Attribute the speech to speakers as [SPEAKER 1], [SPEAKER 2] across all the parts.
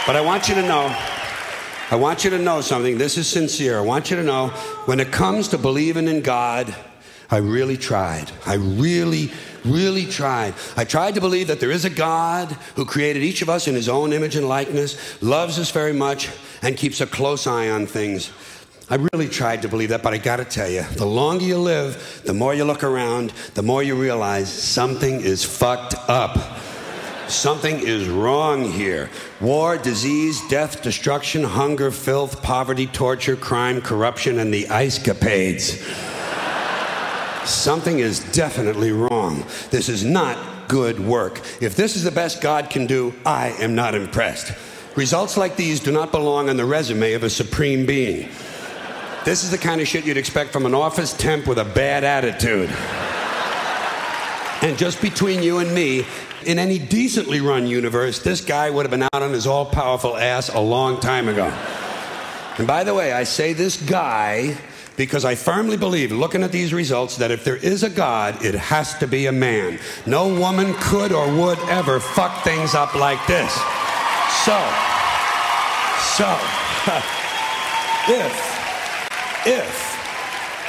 [SPEAKER 1] But I want you to know something. This is sincere. I want you to know, when it comes to believing in God, I really tried. I really tried. I tried to believe that there is a God who created each of us in his own image and likeness, loves us very much, and keeps a close eye on things. I really tried to believe that, but I gotta tell you, the longer you live, the more you look around, the more you realize something is fucked up. Something is wrong here. War, disease, death, destruction, hunger, filth, poverty, torture, crime, corruption, and the ice-capades. Something is definitely wrong. This is not good work. If this is the best God can do, I am not impressed. Results like these do not belong on the resume of a supreme being. This is the kind of shit you'd expect from an office temp with a bad attitude. And just between you and me, in any decently run universe, this guy would have been out on his all-powerful ass a long time ago. And by the way, I say this guy because I firmly believe, looking at these results, that if there is a God, it has to be a man. No woman could or would ever fuck things up like this.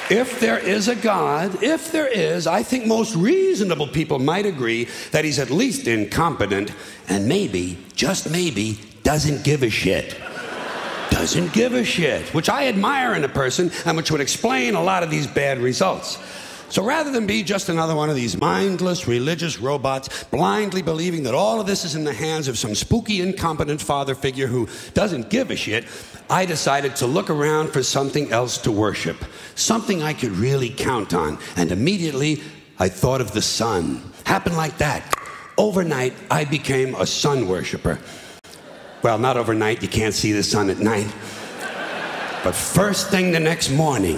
[SPEAKER 1] If there is a God, if there is, I think most reasonable people might agree that he's at least incompetent and maybe, just maybe, doesn't give a shit. Doesn't give a shit, which I admire in a person and which would explain a lot of these bad results. So rather than be just another one of these mindless religious robots blindly believing that all of this is in the hands of some spooky, incompetent father figure who doesn't give a shit, I decided to look around for something else to worship, something I could really count on. And immediately, I thought of the sun. Happened like that. Overnight, I became a sun worshiper. Well, not overnight, you can't see the sun at night. But first thing the next morning,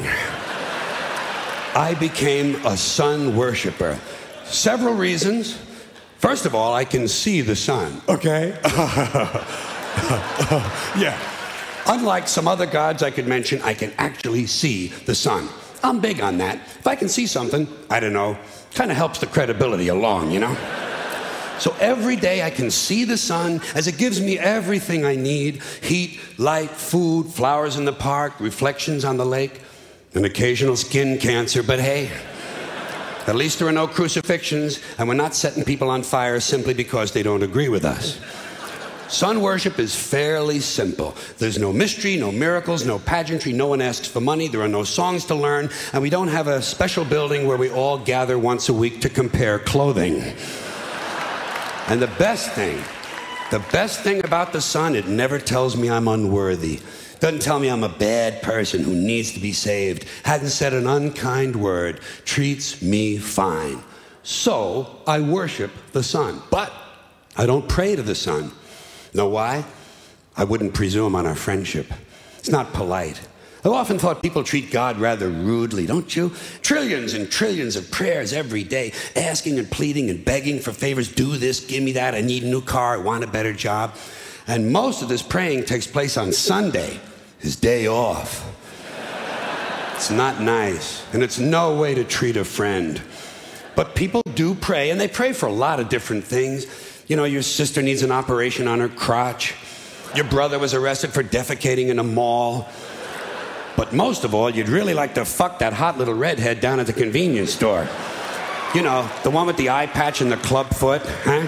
[SPEAKER 1] I became a sun worshiper. Several reasons. First of all, I can see the sun, okay? Yeah. Unlike some other gods I could mention, I can actually see the sun. I'm big on that. If I can see something, I don't know, kind of helps the credibility along, you know? So every day I can see the sun as it gives me everything I need: heat, light, food, flowers in the park, reflections on the lake, an occasional skin cancer, but hey, at least there are no crucifixions, and we're not setting people on fire simply because they don't agree with us. Sun worship is fairly simple. There's no mystery, no miracles, no pageantry, no one asks for money, there are no songs to learn, and we don't have a special building where we all gather once a week to compare clothing. And the best thing about the sun, it never tells me I'm unworthy. Doesn't tell me I'm a bad person who needs to be saved. Hasn't said an unkind word. Treats me fine. So I worship the sun. But I don't pray to the sun. Know why? I wouldn't presume on our friendship. It's not polite. I've often thought people treat God rather rudely, don't you? Trillions and trillions of prayers every day, asking and pleading and begging for favors. Do this, give me that, I need a new car, I want a better job. And most of this praying takes place on Sunday, his day off. It's not nice, and it's no way to treat a friend. But people do pray, and they pray for a lot of different things. You know, your sister needs an operation on her crotch. Your brother was arrested for defecating in a mall. But most of all, you'd really like to fuck that hot little redhead down at the convenience store. You know, the one with the eye patch and the club foot, huh?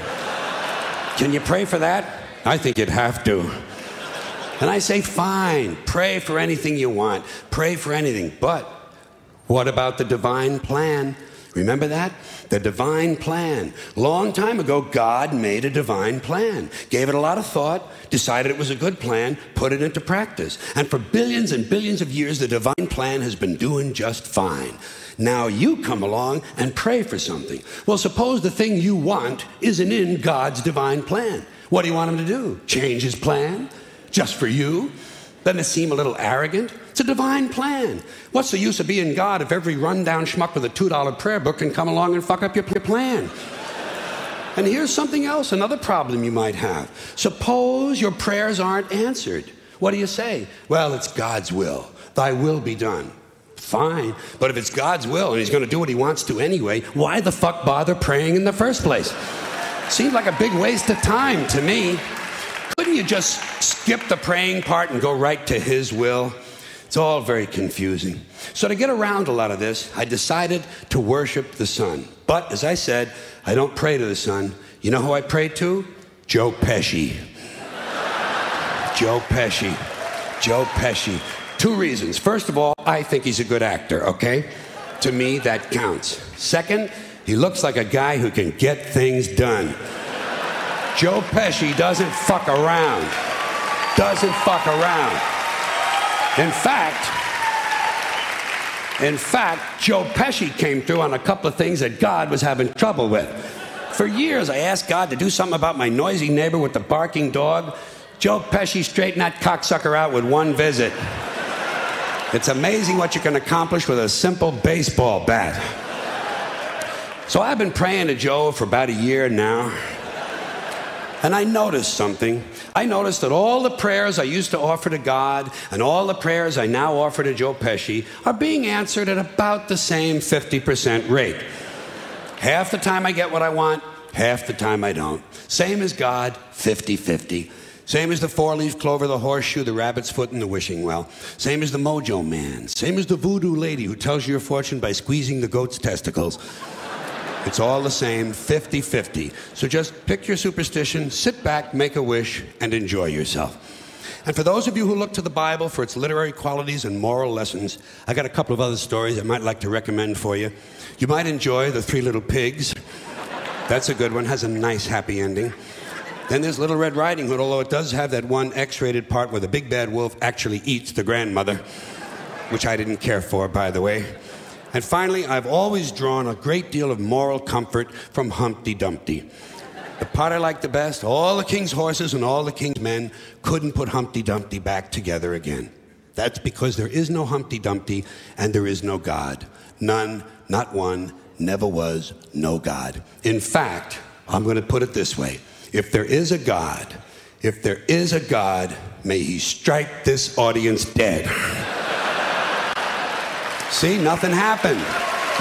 [SPEAKER 1] Can you pray for that? I think you'd have to. And I say, fine, pray for anything you want. Pray for anything. But what about the divine plan? Remember that? The divine plan. Long time ago, God made a divine plan. Gave it a lot of thought, decided it was a good plan, put it into practice. And for billions and billions of years, the divine plan has been doing just fine. Now you come along and pray for something. Well, suppose the thing you want isn't in God's divine plan. What do you want him to do? Change his plan? Just for you? Doesn't it seem a little arrogant? It's a divine plan. What's the use of being God if every rundown schmuck with a $2 prayer book can come along and fuck up your plan? And here's something else, another problem you might have. Suppose your prayers aren't answered. What do you say? Well, it's God's will. Thy will be done. Fine, but if it's God's will and he's going to do what he wants to anyway, why the fuck bother praying in the first place? Seems like a big waste of time to me. Couldn't you just skip the praying part and go right to his will? It's all very confusing. So to get around a lot of this, I decided to worship the sun. But as I said, I don't pray to the sun. You know who I pray to? Joe Pesci. Joe Pesci. Joe Pesci. 2 reasons. First of all, I think he's a good actor, okay? To me, that counts. Second, he looks like a guy who can get things done. Joe Pesci doesn't fuck around. Doesn't fuck around. In fact, Joe Pesci came through on a couple of things that God was having trouble with. For years, I asked God to do something about my noisy neighbor with the barking dog. Joe Pesci straightened that cocksucker out with 1 visit. It's amazing what you can accomplish with a simple baseball bat. So I've been praying to Joe for about a year now. And I noticed something. I noticed that all the prayers I used to offer to God and all the prayers I now offer to Joe Pesci are being answered at about the same 50% rate. Half the time I get what I want, half the time I don't. Same as God, 50-50. Same as the 4-leaf clover, the horseshoe, the rabbit's foot, and the wishing well. Same as the mojo man. Same as the voodoo lady who tells you your fortune by squeezing the goat's testicles. It's all the same, 50-50. So just pick your superstition, sit back, make a wish, and enjoy yourself. And for those of you who look to the Bible for its literary qualities and moral lessons, I got a couple of other stories I might like to recommend for you. You might enjoy The 3 Little Pigs. That's a good one, has a nice happy ending. Then there's Little Red Riding Hood, although it does have that one X-rated part where the big bad wolf actually eats the grandmother, which I didn't care for, by the way. And finally, I've always drawn a great deal of moral comfort from Humpty Dumpty. The part I like the best, all the king's horses and all the king's men couldn't put Humpty Dumpty back together again. That's because there is no Humpty Dumpty and there is no God. None, not one, never was, no God. In fact, I'm going to put it this way. If there is a God, may he strike this audience dead. See, nothing happened.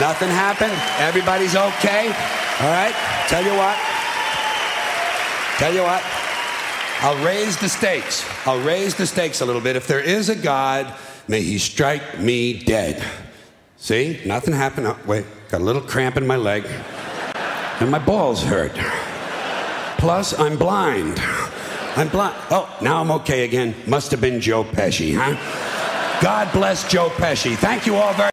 [SPEAKER 1] Nothing happened. Everybody's okay. All right? Tell you what. I'll raise the stakes. I'll raise the stakes a little bit. If there is a God, may he strike me dead. See? Nothing happened. Oh, wait. Got a little cramp in my leg. And my balls hurt. Plus, I'm blind. Oh, now I'm okay again. Must have been Joe Pesci, huh? God bless Joe Pesci. Thank you all very much.